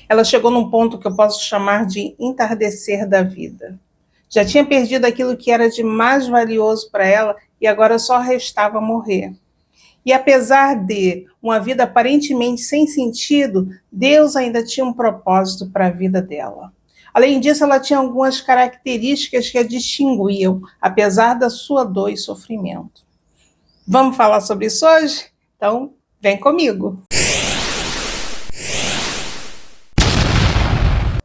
Ela chegou num ponto que eu posso chamar de entardecer da vida. Já tinha perdido aquilo que era de mais valioso para ela e agora só restava morrer. E apesar de uma vida aparentemente sem sentido, Deus ainda tinha um propósito para a vida dela. Além disso, ela tinha algumas características que a distinguiam, apesar da sua dor e sofrimento. Vamos falar sobre isso hoje? Então, vem comigo!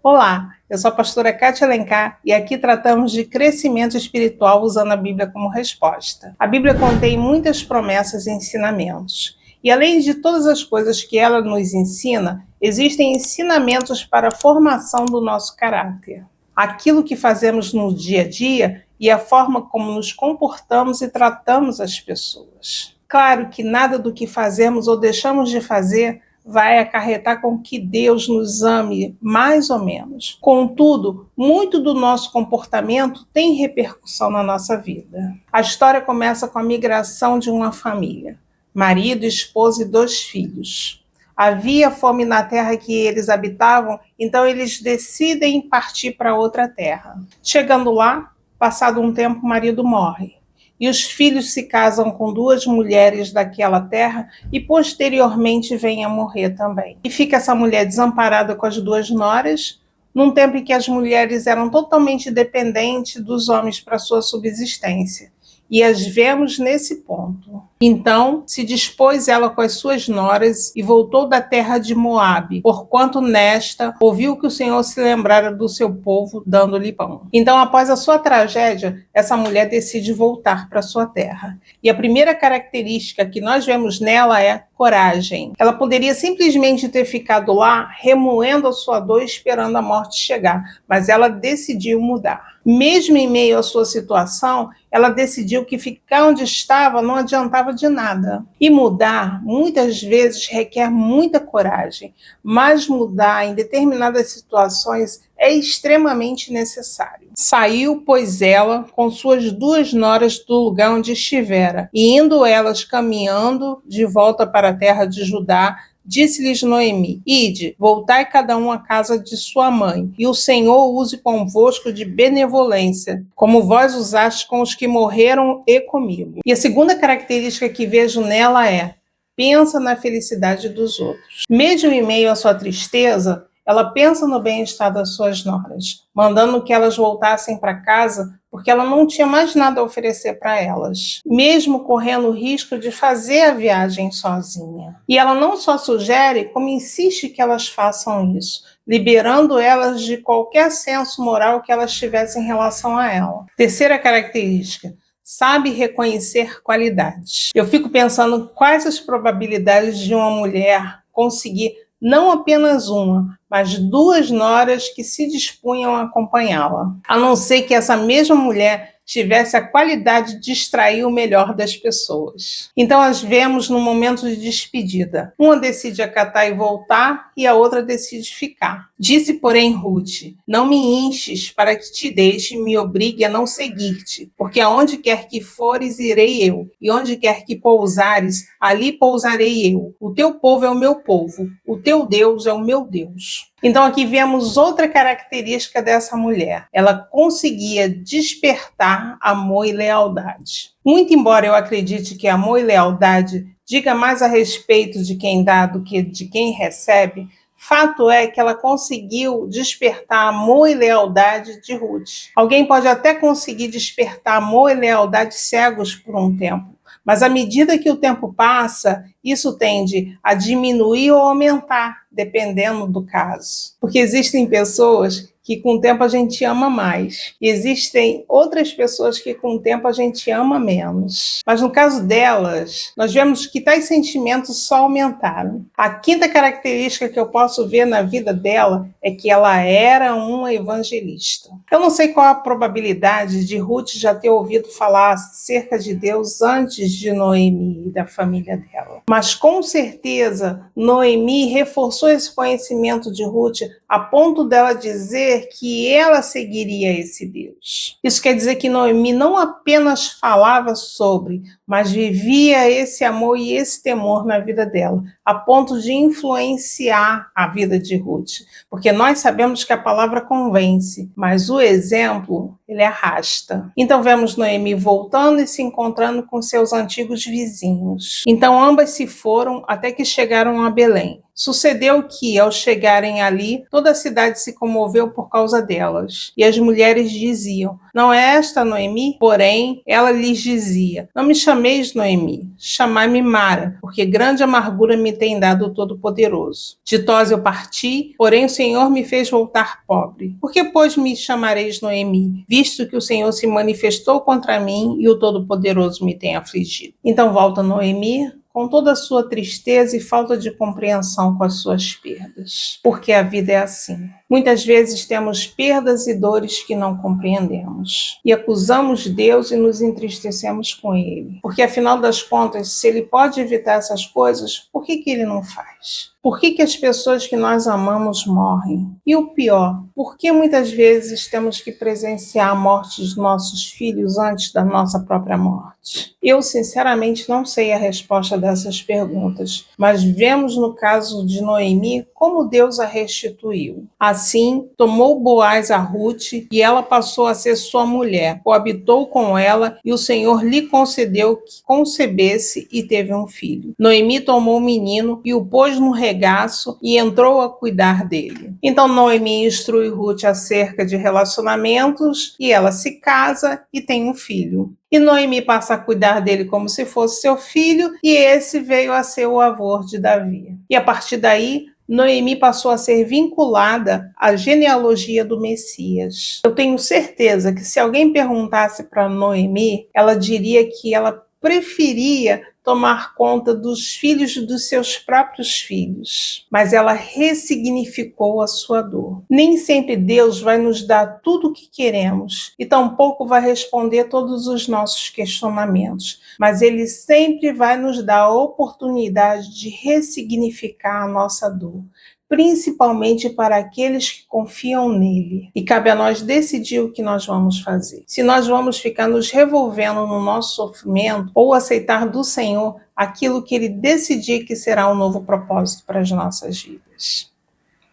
Olá, eu sou a pastora Kátia Alencar e aqui tratamos de crescimento espiritual usando a Bíblia como resposta. A Bíblia contém muitas promessas e ensinamentos. E além de todas as coisas que ela nos ensina, existem ensinamentos para a formação do nosso caráter. Aquilo que fazemos no dia a dia e a forma como nos comportamos e tratamos as pessoas. Claro que nada do que fazemos ou deixamos de fazer vai acarretar com que Deus nos ame mais ou menos. Contudo, muito do nosso comportamento tem repercussão na nossa vida. A história começa com a migração de uma família, marido, esposa e 2 filhos. Havia fome na terra que eles habitavam, então eles decidem partir para outra terra. Chegando lá, passado um tempo, o marido morre. E os filhos se casam com 2 mulheres daquela terra e posteriormente vêm a morrer também. E fica essa mulher desamparada com as 2 noras, num tempo em que as mulheres eram totalmente dependentes dos homens para sua subsistência. E as vemos nesse ponto. Então se dispôs ela com as suas noras e voltou da terra de Moabe, porquanto nesta ouviu que o Senhor se lembrara do seu povo, dando-lhe pão. Então, após a sua tragédia, essa mulher decide voltar para sua terra. E a primeira característica que nós vemos nela é coragem. Ela poderia simplesmente ter ficado lá, remoendo a sua dor, esperando a morte chegar, mas ela decidiu mudar. Mesmo em meio à sua situação, ela decidiu que ficar onde estava não adiantava de nada. E mudar, muitas vezes, requer muita coragem, mas mudar em determinadas situações é extremamente necessário. Saiu, pois, ela com suas 2 noras do lugar onde estivera, e indo elas caminhando de volta para a terra de Judá, disse-lhes Noemi: Ide, voltai cada um à casa de sua mãe, e o Senhor use convosco de benevolência, como vós usaste com os que morreram e comigo. E a segunda característica que vejo nela é: pensa na felicidade dos outros. Mesmo em meio à sua tristeza, ela pensa no bem-estar das suas noras, mandando que elas voltassem para casa, porque ela não tinha mais nada a oferecer para elas, mesmo correndo o risco de fazer a viagem sozinha. E ela não só sugere, como insiste que elas façam isso, liberando elas de qualquer senso moral que elas tivessem em relação a ela. Terceira característica: sabe reconhecer qualidades. Eu fico pensando quais as probabilidades de uma mulher conseguir não apenas uma, mas 2 noras que se dispunham a acompanhá-la. A não ser que essa mesma mulher tivesse a qualidade de extrair o melhor das pessoas. Então as vemos no momento de despedida. Uma decide acatar e voltar, e a outra decide ficar. Disse, porém, Ruth: não me enches para que te deixe e me obrigue a não seguir-te, porque aonde quer que fores, irei eu, e onde quer que pousares, ali pousarei eu. O teu povo é o meu povo, o teu Deus é o meu Deus. Então aqui vemos outra característica dessa mulher. Ela conseguia despertar amor e lealdade. Muito embora eu acredite que amor e lealdade diga mais a respeito de quem dá do que de quem recebe, fato é que ela conseguiu despertar amor e lealdade de Ruth. Alguém pode até conseguir despertar amor e lealdade cegos por um tempo, mas à medida que o tempo passa, isso tende a diminuir ou aumentar, dependendo do caso. Porque existem pessoas que com o tempo a gente ama mais. E existem outras pessoas que com o tempo a gente ama menos. Mas no caso delas, nós vemos que tais sentimentos só aumentaram. A quinta característica que eu posso ver na vida dela é que ela era uma evangelista. Eu não sei qual a probabilidade de Ruth já ter ouvido falar acerca de Deus antes de Noemi e da família dela. Mas com certeza Noemi reforçou esse conhecimento de Ruth a ponto dela dizer que ela seguiria esse Deus. Isso quer dizer que Noemi não apenas falava sobre, mas vivia esse amor e esse temor na vida dela, a ponto de influenciar a vida de Ruth. Porque nós sabemos que a palavra convence, mas o exemplo, ele arrasta. Então vemos Noemi voltando e se encontrando com seus antigos vizinhos. Então ambas se foram até que chegaram a Belém. Sucedeu que, ao chegarem ali, toda a cidade se comoveu por causa delas. E as mulheres diziam: não é esta Noemi? Porém, ela lhes dizia: não me chameis Noemi, chamai-me Mara, porque grande amargura me tem dado o Todo-Poderoso. Ditosa eu parti, porém o Senhor me fez voltar pobre. Por que, pois, me chamareis Noemi, visto que o Senhor se manifestou contra mim e o Todo-Poderoso me tem afligido? Então volta Noemi, com toda a sua tristeza e falta de compreensão com as suas perdas. Porque a vida é assim. Muitas vezes temos perdas e dores que não compreendemos. E acusamos Deus e nos entristecemos com Ele. Porque, afinal das contas, se Ele pode evitar essas coisas, por que Ele não faz? Por que as pessoas que nós amamos morrem? E o pior, por que muitas vezes temos que presenciar a morte dos nossos filhos antes da nossa própria morte? Eu, sinceramente, não sei a resposta dessas perguntas, mas vemos no caso de Noemi como Deus a restituiu. Assim, tomou Boaz a Ruth e ela passou a ser sua mulher, coabitou com ela e o Senhor lhe concedeu que concebesse e teve um filho. Noemi tomou o menino e o pôs no regaço e entrou a cuidar dele. Então Noemi instrui Ruth acerca de relacionamentos e ela se casa e tem um filho. E Noemi passa a cuidar dele como se fosse seu filho, e esse veio a ser o avô de Davi. E a partir daí, Noemi passou a ser vinculada à genealogia do Messias. Eu tenho certeza que se alguém perguntasse para Noemi, ela diria que ela preferia tomar conta dos filhos dos seus próprios filhos, mas ela ressignificou a sua dor. Nem sempre Deus vai nos dar tudo o que queremos e tampouco vai responder todos os nossos questionamentos, mas Ele sempre vai nos dar a oportunidade de ressignificar a nossa dor, principalmente para aqueles que confiam nele. E cabe a nós decidir o que nós vamos fazer. Se nós vamos ficar nos revolvendo no nosso sofrimento ou aceitar do Senhor aquilo que ele decidir que será um novo propósito para as nossas vidas.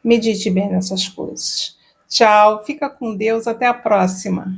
Medite bem nessas coisas. Tchau, fica com Deus, até a próxima.